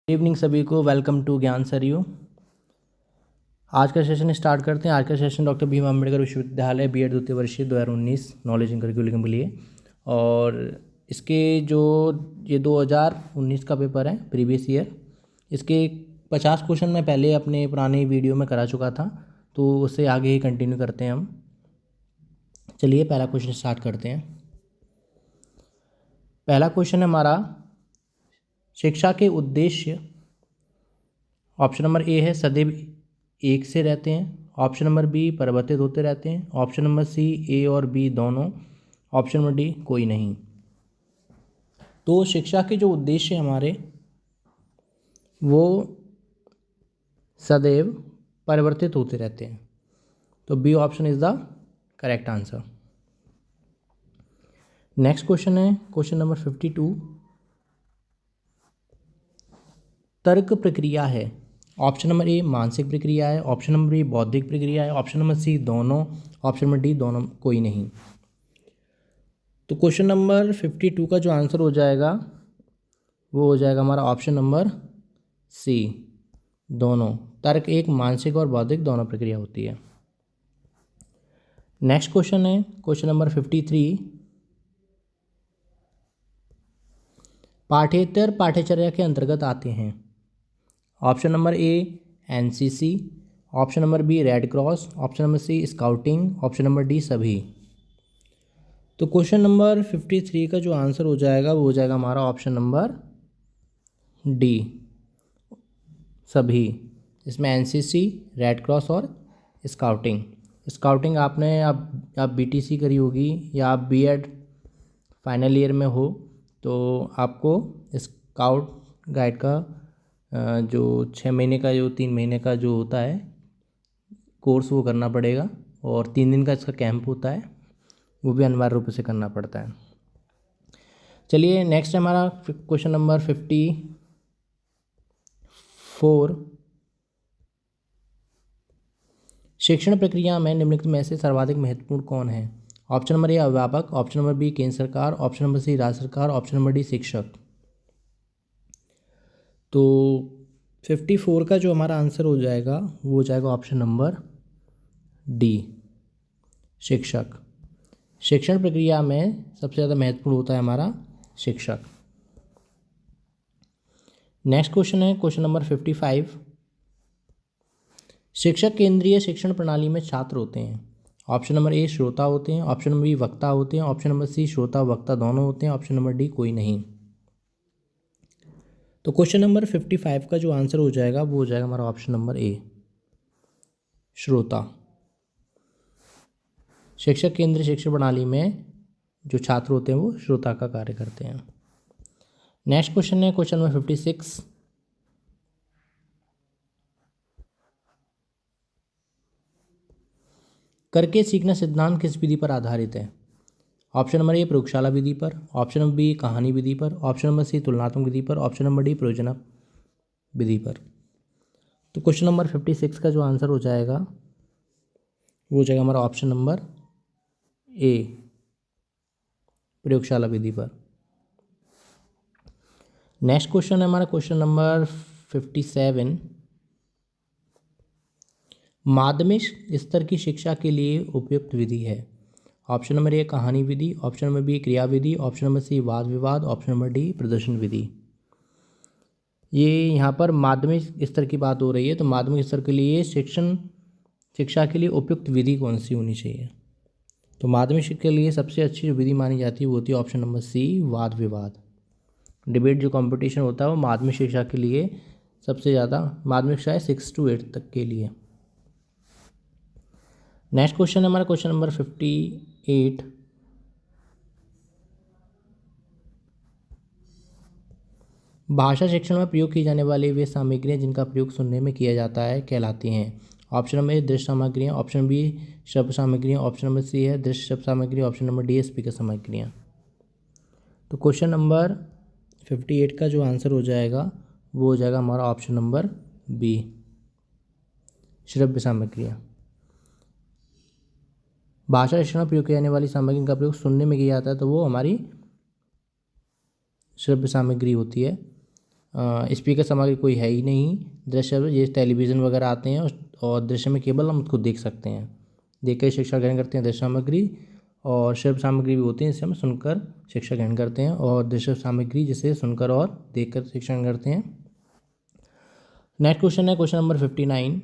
Good evening सभी को। Welcome to ज्ञान सरयू। आज का सेशन स्टार्ट करते हैं। आज का सेशन डॉक्टर भीम अम्बेडकर विश्वविद्यालय बीएड द्वितीय वर्षीय 2019 नॉलेज एंड करिकुलम के लिए। और इसके जो ये 2019 का पेपर है, प्रीवियस ईयर, इसके 50 क्वेश्चन मैं पहले अपने पुराने वीडियो में करा चुका था, तो उससे आगे ही कंटिन्यू करते हैं हम। चलिए पहला क्वेश्चन स्टार्ट करते हैं। पहला क्वेश्चन है हमारा, शिक्षा के उद्देश्य। ऑप्शन नंबर ए है सदैव एक से रहते हैं। ऑप्शन नंबर बी परिवर्तित होते रहते हैं। ऑप्शन नंबर सी ए और बी दोनों। ऑप्शन नंबर डी कोई नहीं। तो शिक्षा के जो उद्देश्य हमारे वो सदैव परिवर्तित होते रहते हैं। तो B option is the correct answer. Next question है क्वेश्चन नंबर 52। तर्क प्रक्रिया है। ऑप्शन नंबर ए मानसिक प्रक्रिया है। ऑप्शन नंबर बी बौद्धिक प्रक्रिया है। ऑप्शन नंबर सी दोनों। ऑप्शन नंबर डी दोनों कोई नहीं। तो क्वेश्चन नंबर 52 का जो आंसर हो जाएगा वो हो जाएगा हमारा ऑप्शन नंबर सी, दोनों। तर्क एक मानसिक और बौद्धिक दोनों प्रक्रिया होती है। नेक्स्ट क्वेश्चन है क्वेश्चन नंबर 53। पाठ्येतर पाठ्यचर्या के अंतर्गत आते हैं। Option number A NCC. Option number B red cross. Option number C scouting. Option number D सभी। तो क्वेश्चन नंबर 53 का जो आंसर हो जाएगा वो हो जाएगा हमारा ऑप्शन नंबर डी, सभी। इसमें एनसीसी, रेड क्रॉस और स्काउटिंग। स्काउटिंग आपने आप बीटीसी करी होगी या आप बीएड फाइनल ईयर में हो तो आपको स्काउट गाइड का जो 6 महीने का जो 3 महीने का जो होता है कोर्स वो करना पड़ेगा, और 3 दिन का इसका कैंप होता है, वो भी अनिवार्य रूप से करना पड़ता है। चलिए नेक्स्ट है हमारा क्वेश्चन नंबर 54। शिक्षण प्रक्रिया में निम्नलिखित में से सर्वाधिक महत्वपूर्ण कौन है। ऑप्शन नंबर ए अध्यापक। ऑप्शन नंबर बी केंद्र सरकार। ऑप्शन नंबर सी राज्य सरकार। ऑप्शन नंबर डी शिक्षक। तो 54 का जो हमारा आंसर हो जाएगा वो हो जाएगा ऑप्शन नंबर डी, शिक्षक। शिक्षण प्रक्रिया में सबसे ज़्यादा महत्वपूर्ण होता है हमारा शिक्षक। नेक्स्ट क्वेश्चन है क्वेश्चन नंबर 55। शिक्षक केंद्रीय शिक्षण प्रणाली में छात्र होते हैं। ऑप्शन नंबर ए श्रोता होते हैं। ऑप्शन नंबर बी वक्ता होते हैं। ऑप्शन नंबर सी श्रोता वक्ता दोनों होते हैं। ऑप्शन नंबर डी कोई नहीं। तो क्वेश्चन नंबर 55 का जो आंसर हो जाएगा वो हो जाएगा हमारा ऑप्शन नंबर ए, श्रोता। शिक्षक केंद्रीय शिक्षण प्रणाली में जो छात्र होते हैं वो श्रोता का कार्य करते हैं। नेक्स्ट क्वेश्चन है क्वेश्चन नंबर 56। करके सीखना सिद्धांत किस विधि पर आधारित है। ऑप्शन नंबर ए प्रयोगशाला विधि पर। ऑप्शन नंबर बी कहानी विधि पर। ऑप्शन नंबर सी तुलनात्मक विधि पर। ऑप्शन नंबर डी प्रयोजन विधि पर। तो क्वेश्चन नंबर 56 का जो आंसर हो जाएगा वो हो जाएगा हमारा ऑप्शन नंबर ए, प्रयोगशाला विधि पर। नेक्स्ट क्वेश्चन है हमारा क्वेश्चन नंबर 57। माध्यमिक स्तर की शिक्षा के लिए उपयुक्त विधि है। ऑप्शन नंबर ए कहानी विधि। ऑप्शन नंबर बी क्रिया विधि। ऑप्शन नंबर सी वाद विवाद। ऑप्शन नंबर डी प्रदर्शन विधि। ये यहाँ पर माध्यमिक स्तर की बात हो रही है, तो माध्यमिक स्तर के लिए शिक्षा के लिए उपयुक्त विधि कौन सी होनी चाहिए। तो माध्यमिक शिक्षा के लिए सबसे अच्छी जो विधि मानी जाती है वो होती है ऑप्शन नंबर सी वाद विवाद। डिबेट जो कंपटीशन होता है वो माध्यमिक शिक्षा के लिए सबसे ज़्यादा, माध्यमिक शिक्षा 6 to 8 तक के लिए। नेक्स्ट क्वेश्चन है हमारा क्वेश्चन नंबर 58। भाषा शिक्षण में प्रयोग की जाने वाली वे सामग्रियाँ जिनका प्रयोग सुनने में किया जाता है कहलाती हैं। ऑप्शन नंबर ए दृश्य सामग्रियाँ। ऑप्शन बी शब्द सामग्रियाँ। ऑप्शन नंबर सी है दृश्य शब्द सामग्री। ऑप्शन नंबर डी स्पीकर सामग्रियाँ। तो क्वेश्चन नंबर 58 का जो आंसर हो जाएगा वो हो जाएगा हमारा ऑप्शन नंबर बी, श्रव्य सामग्रियाँ। भाषा शिक्षण में प्रयोग की जाने वाली सामग्री का प्रयोग सुनने में किया जाता है तो वो हमारी श्रव्य सामग्री होती है। स्पीकर सामग्री कोई है ही नहीं। दृश्य ये टेलीविज़न वगैरह आते हैं और दृश्य में केवल हम उसको देख सकते हैं, देख कर शिक्षा ग्रहण करते हैं दृश्य सामग्री। और श्रव्य सामग्री भी होती है जिसे हम सुनकर शिक्षा ग्रहण करते हैं, और दृश्य सामग्री जिसे सुनकर और देखकर शिक्षा ग्रहण करते हैं। नेक्स्ट क्वेश्चन है क्वेश्चन नंबर 59।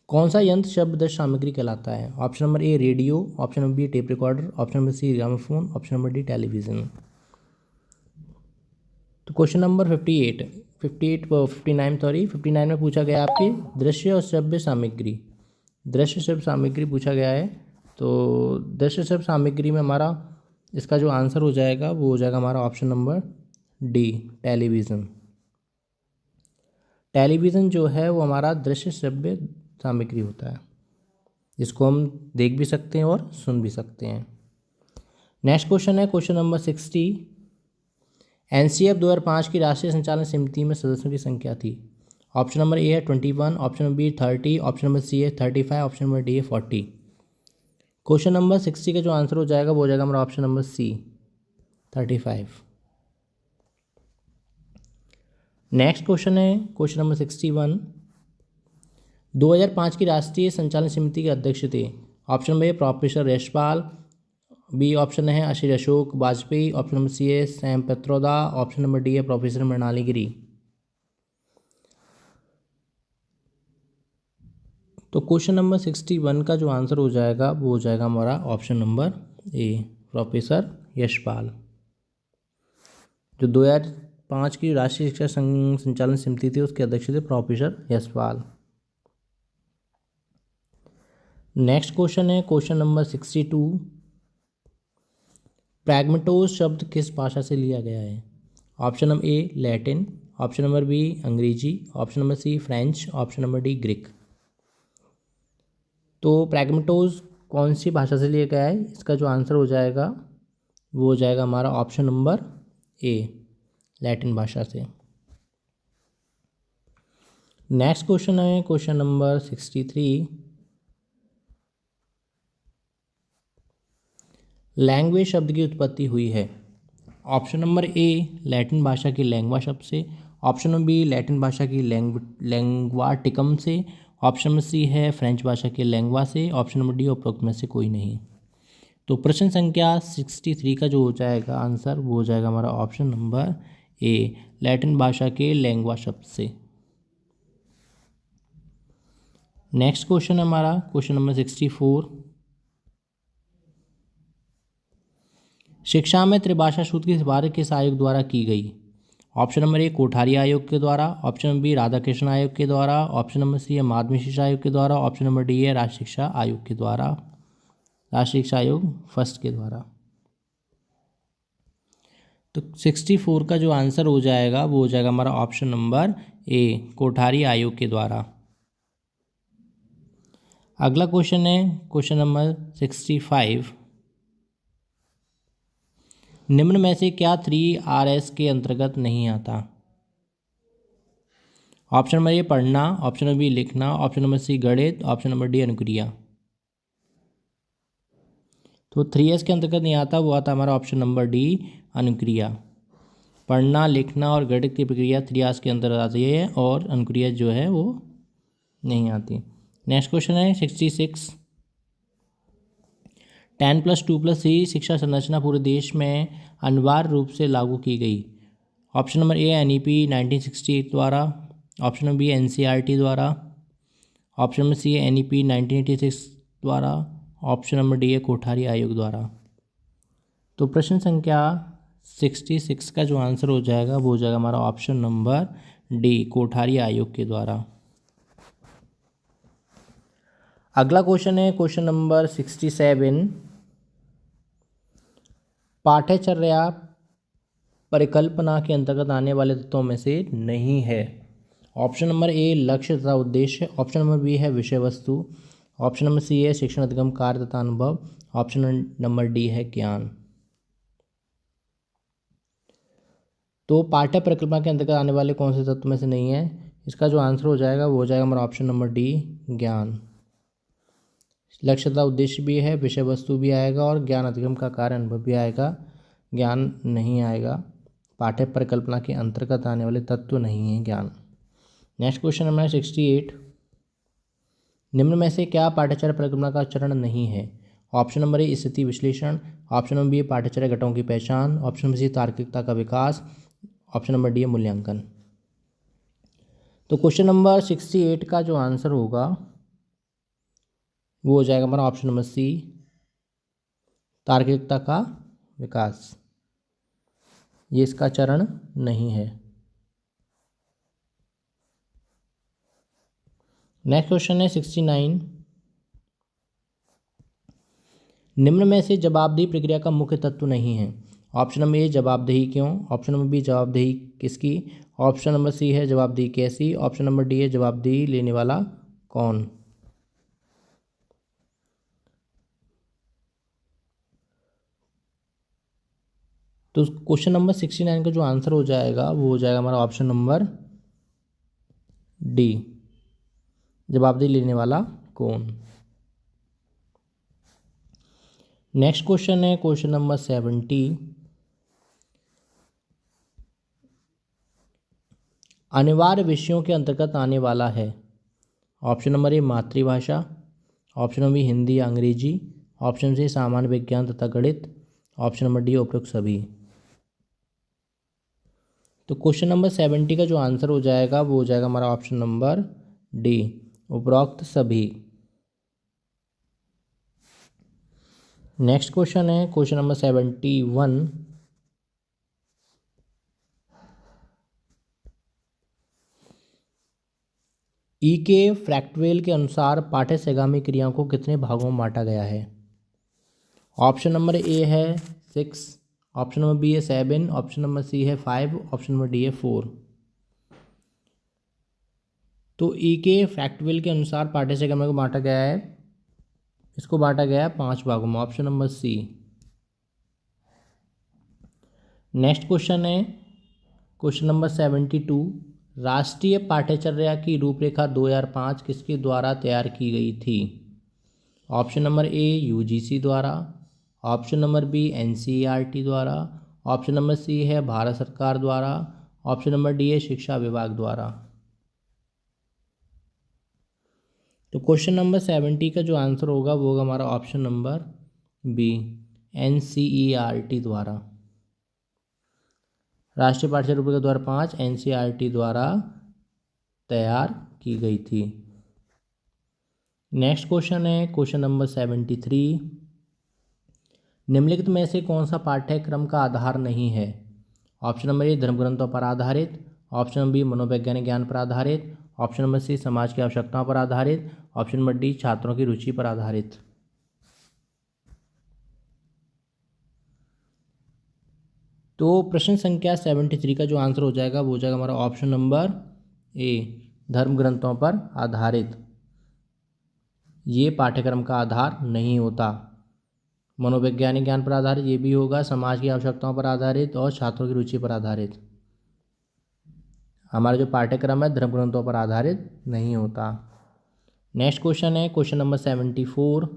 कौन सा यंत्र शब्द दृश्य सामग्री कहलाता है? Option number A radio, option number B tape recorder, option number C gramophone, option number D television. तो क्वेश्चन नंबर 59 में पूछा गया आपकी दृश्य और श्रव्य सामग्री, दृश्य श्रव्य सामग्री पूछा गया है। तो दृश्य श्रव्य सामग्री में हमारा इसका जो आंसर हो जाएगा वो हो जाएगा हमारा option number D television. Television जो है वो हमारा दृश्य श्रव्य सामग्री होता है, जिसको हम देख भी सकते हैं और सुन भी सकते हैं। नेक्स्ट क्वेश्चन है क्वेश्चन नंबर 60। एनसीएफ 2005 की राष्ट्रीय संचालन समिति में सदस्यों की संख्या थी। ऑप्शन नंबर ए है 21, option number B 30, option number C है 35, ऑप्शन नंबर डी है 40। क्वेश्चन नंबर 60 का जो आंसर हो जाएगा वो हो जाएगा हमारा option number C 35। Next question है क्वेश्चन नंबर 61। 2005 की राष्ट्रीय संचालन समिति के अध्यक्ष थे। Option number A professor Yashpal, B option है Shri Ashok Vajpayee, option number C है Sam Pitroda, option number D है प्रोफेसर मृणाली गिरी। तो क्वेश्चन नंबर 61 का जो आंसर हो जाएगा वो हो जाएगा हमारा option number A professor Yashpal. जो 2005 की राष्ट्रीय शिक्षा संचालन समिति थी उसके अध्यक्ष थे प्रोफेसर यशपाल। नेक्स्ट क्वेश्चन है क्वेश्चन नंबर 62। प्रैग्मेटोज शब्द किस भाषा से लिया गया है? Option number A Latin, option number B अंग्रेजी, option number C French, option number D Greek. तो प्रैग्मेटोज कौन सी भाषा से लिया गया है? इसका जो आंसर हो जाएगा वो हो जाएगा हमारा ऑप्शन नंबर ए लैटिन भाषा से। नेक्स्ट क्वेश्चन है क्वेश्चन नंबर 63। लैंग्वेज शब्द की उत्पत्ति हुई है। ऑप्शन नंबर ए लैटिन भाषा की लैंग्वा शब्द से, ऑप्शन नंबर बी लैटिन भाषा की लैंग्वाटिकम से, ऑप्शन नंबर सी है फ्रेंच भाषा के लैंग्वा से, ऑप्शन नंबर डी उपरोक्त में से कोई नहीं। तो प्रश्न संख्या 63 का जो हो जाएगा आंसर वो हो जाएगा हमारा ऑप्शन नंबर ए लैटिन भाषा के लैंग्वा शब्द से। नेक्स्ट क्वेश्चन है हमारा क्वेश्चन नंबर 64। शिक्षा में त्रिभाषा सूत्र की सिफारिश किस आयोग द्वारा की गई? ऑप्शन नंबर ए कोठारी आयोग के द्वारा, ऑप्शन नंबर बी राधाकृष्ण आयोग के द्वारा, ऑप्शन नंबर सी है माध्यमिक शिक्षा आयोग के द्वारा, ऑप्शन नंबर डी है राष्ट्रीय शिक्षा आयोग के द्वारा, राष्ट्रीय शिक्षा आयोग फर्स्ट के द्वारा। तो 64 का जो आंसर हो जाएगा वो हो जाएगा हमारा ऑप्शन नंबर ए कोठारी आयोग के द्वारा। अगला क्वेश्चन है क्वेश्चन नंबर 65। निम्न में से क्या 3Rs के अंतर्गत नहीं आता? ऑप्शन नंबर ए पढ़ना, ऑप्शन नंबर बी लिखना, ऑप्शन नंबर सी गणित, ऑप्शन नंबर डी अनुक्रिया। तो 3S के अंतर्गत नहीं आता, वो आता हमारा ऑप्शन नंबर डी अनुक्रिया। पढ़ना लिखना और गणित की प्रक्रिया 3S के अंतर्गत आती है और अनुक्रिया जो है वो नहीं आती। नेक्स्ट क्वेश्चन है 66। 10+2+3 शिक्षा संरचना पूरे देश में अनिवार्य रूप से लागू की गई। ऑप्शन नंबर ए NEP 1968 द्वारा, ऑप्शन नंबर बी NCERT द्वारा, ऑप्शन नंबर सी NEP 1986 द्वारा, ऑप्शन नंबर डी है कोठारी आयोग द्वारा। तो प्रश्न संख्या 66 का जो आंसर हो जाएगा वो हो जाएगा हमारा ऑप्शन नंबर डी कोठारी आयोग के द्वारा। अगला क्वेश्चन है क्वेश्चन नंबर 67। पाठ्यचर्या परिकल्पना के अंतर्गत आने वाले तत्वों में से नहीं है। ऑप्शन नंबर ए लक्ष्य तथा उद्देश्य, ऑप्शन नंबर बी है विषय वस्तु, ऑप्शन नंबर सी है शिक्षण अधिगम कार्य तथा अनुभव, ऑप्शन नंबर डी है ज्ञान। तो पाठ्य परिकल्पना के अंतर्गत आने वाले कौन से तत्व में से नहीं है? इसका जो आंसर हो जाएगा वो हो जाएगा हमारा ऑप्शन नंबर डी ज्ञान। लक्ष्य तथा उद्देश्य भी है, विषय वस्तु भी आएगा और ज्ञान अधिगम का कार्य अनुभव भी आएगा, ज्ञान नहीं आएगा। पाठ्य परिकल्पना के अंतर्गत आने वाले तत्व नहीं है ज्ञान। नेक्स्ट क्वेश्चन नंबर 68, निम्न में से क्या पाठ्यचर्या परिकल्पना का चरण नहीं है? ऑप्शन नंबर ए स्थिति विश्लेषण, ऑप्शन नंबर बी पाठ्यचर्या घटकों की पहचान, ऑप्शन नंबर सी तार्किकता का विकास, ऑप्शन नंबर डी मूल्यांकन। तो क्वेश्चन नंबर 68 का जो आंसर होगा वो हो जाएगा हमारा ऑप्शन नंबर सी तार्किकता का विकास। ये इसका चरण नहीं है। नेक्स्ट क्वेश्चन है 69, निम्न में से जवाबदेही प्रक्रिया का मुख्य तत्व नहीं है? ऑप्शन नंबर ए जवाबदेही क्यों, ऑप्शन नंबर बी जवाबदेही किसकी, ऑप्शन नंबर सी है जवाबदेही कैसी, ऑप्शन नंबर डी है जवाबदेही लेने वाला कौन। तो क्वेश्चन नंबर 69 का जो आंसर हो जाएगा वो हो जाएगा हमारा ऑप्शन नंबर डी, जवाबदेही लेने वाला कौन। नेक्स्ट क्वेश्चन है क्वेश्चन नंबर 70, अनिवार्य विषयों के अंतर्गत आने वाला है? ऑप्शन नंबर ए मातृभाषा, ऑप्शन नंबर बी हिंदी या अंग्रेजी, ऑप्शन सी सामान्य विज्ञान तथा गणित, ऑप्शन नंबर डी उपरोक्त सभी। तो क्वेश्चन नंबर 70 का जो आंसर हो जाएगा वो हो जाएगा हमारा ऑप्शन नंबर डी, उपरोक्त सभी। नेक्स्ट क्वेश्चन है क्वेश्चन नंबर 71, ई के फ्रैक्टवेल के अनुसार पाठ्यसेगामी क्रियाओं को कितने भागों में बांटा गया है? ऑप्शन नंबर ए है 6, ऑप्शन नंबर बी है 7, ऑप्शन नंबर सी है 5, ऑप्शन नंबर डी है 4। तो ई के फैक्टवेल के अनुसार पाठ्यसेगामी को बांटा गया है, इसको बांटा गया है 5 भागों में, option number C. Next question है क्वेश्चन नंबर 72, राष्ट्रीय पाठ्यचर्या की रूपरेखा 2005 किसके द्वारा तैयार की गई थी? ऑप्शन नंबर ए यूजीसी द्वारा, ऑप्शन नंबर बी एनसीईआरटी द्वारा, ऑप्शन नंबर सी है भारत सरकार द्वारा, ऑप्शन नंबर डी है शिक्षा विभाग द्वारा। तो क्वेश्चन नंबर 70 का जो आंसर होगा वो होगा हमारा ऑप्शन नंबर बी, एनसीईआरटी द्वारा। राष्ट्रीय पाठ्यचर्या रूपरेखा 2005 एनसीईआरटी द्वारा तैयार की गई थी। नेक्स्ट क्वेश्चन है क्वेश्चन नंबर 73, निम्नलिखित में से कौन सा पाठ्यक्रम का आधार नहीं है? ऑप्शन नंबर ए धर्म ग्रंथों पर आधारित, ऑप्शन नंबर बी मनोवैज्ञानिक ज्ञान पर आधारित, ऑप्शन नंबर सी समाज की आवश्यकताओं पर आधारित, ऑप्शन नंबर डी छात्रों की रुचि पर आधारित। तो प्रश्न संख्या 73 का जो आंसर हो जाएगा वो हो जाएगा हमारा ऑप्शन नंबर ए, धर्म ग्रंथों पर आधारित। ये पाठ्यक्रम का आधार नहीं होता। मनोवैज्ञानिक ज्ञान पर आधारित ये भी होगा, समाज की आवश्यकताओं पर आधारित और छात्रों की रुचि पर आधारित। हमारा जो पाठ्यक्रम है धर्म ग्रंथों पर आधारित नहीं होता। नेक्स्ट क्वेश्चन है क्वेश्चन नंबर 74,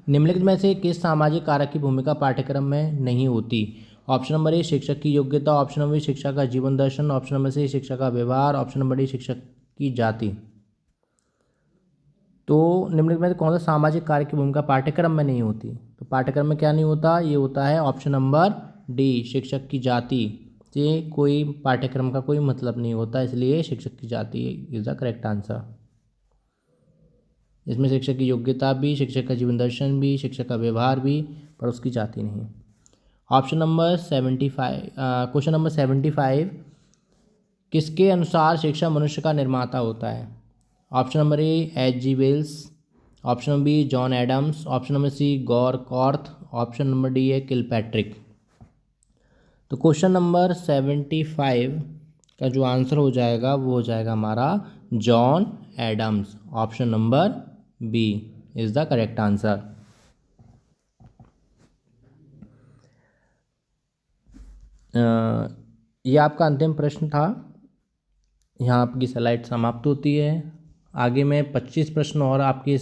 निम्नलिखित में से किस सामाजिक कारक की भूमिका पाठ्यक्रम में नहीं होती? ऑप्शन नंबर ए शिक्षक की योग्यता, ऑप्शन नंबर बी शिक्षा का जीवन दर्शन, ऑप्शन नंबर सी शिक्षा का व्यवहार, ऑप्शन नंबर डी शिक्षक की जाति। तो निम्नलिखित में से कौन सा सामाजिक कार्य की भूमिका पाठ्यक्रम में नहीं होती? तो पाठ्यक्रम में क्या नहीं होता? ये होता है ऑप्शन नंबर डी, शिक्षक की जाति से कोई पाठ्यक्रम का कोई मतलब नहीं होता, इसलिए शिक्षक की जाति इज द करेक्ट आंसर। इसमें शिक्षक की योग्यता भी, शिक्षक का जीवन दर्शन भी, शिक्षक का व्यवहार भी, पर उसकी जाति नहीं। ऑप्शन नंबर 75, क्वेश्चन नंबर 75, किसके अनुसार शिक्षा मनुष्य का निर्माता होता है? Option number A H.G. Wells, option number B John Adams, option number C गॉर कॉर्थ, ऑप्शन नंबर डी है किलपैट्रिक। तो क्वेश्चन नंबर 75 का जो आंसर हो जाएगा वो हो जाएगा हमारा John Adams, option number B is the correct answer. ये आपका अंतिम प्रश्न था। यहाँ आपकी स्लाइड समाप्त होती है। आगे मैं 25 प्रश्न और आपके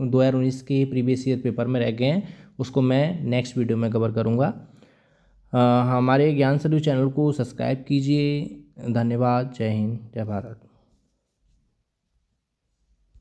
2019 के प्रीवियस ईयर पेपर में रह गए हैं, उसको मैं नेक्स्ट वीडियो में कवर करूँगा। हमारे ज्ञान सल्यू चैनल को सब्सक्राइब कीजिए। धन्यवाद। जय हिंद, जय भारत।